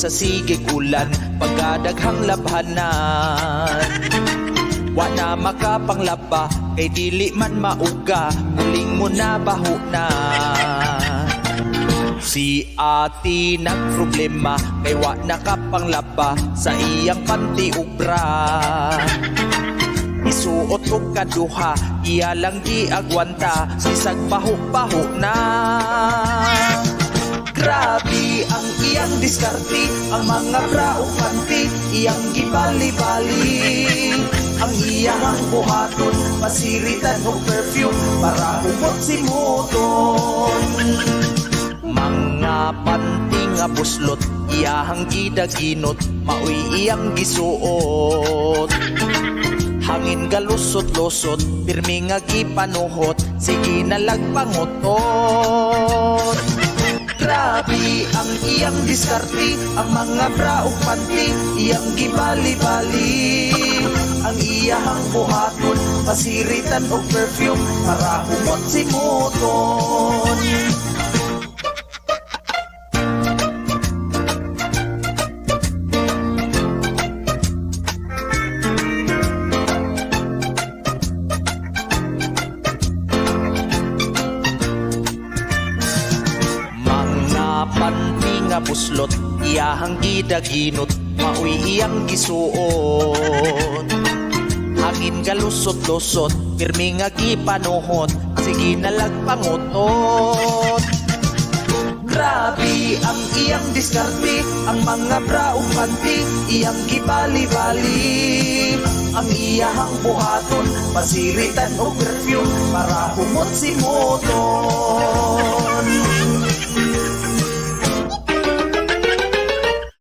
sa sigig ulan, pagkadaghang labhanan. Wa na makapanglaba, kay dili man mauga, muling mo na baho na. Si ati nagproblema, kay wa nakapanglaba sa iyang panty ubra. Isuot og kaduha, iya lang giagwanta, bisag baho-baho na. Grabe ang iyang diskarte, ang mga bra o panty, iyang gibali-bali. Ang iyang buhaton, masiritan o perfume, para humot si moton. Mga panty nga buslot, iyahang gidaginot, maoy iyang gisuot. Hangin galusot-lusot, pirmi nga gipanuhot, sige na lagpangutot. Grabe ang iyang diskarte, ang mga bra o panty, iyang gibali-bali. Ang iyang buhaton, pasiritan o perfume, para humot si moton. Panty nga buslot, iyahang gidaginot, maoy iyang gisuot. Hangin galusot-lusot, pirmi nga gipanuhot, sige na lagpangutot. Grabe ang iyang diskarte, ang mga bra o panty, iyang gibali-bali. Ang iyang buhaton, pasiritan o perfume, para humot si moton.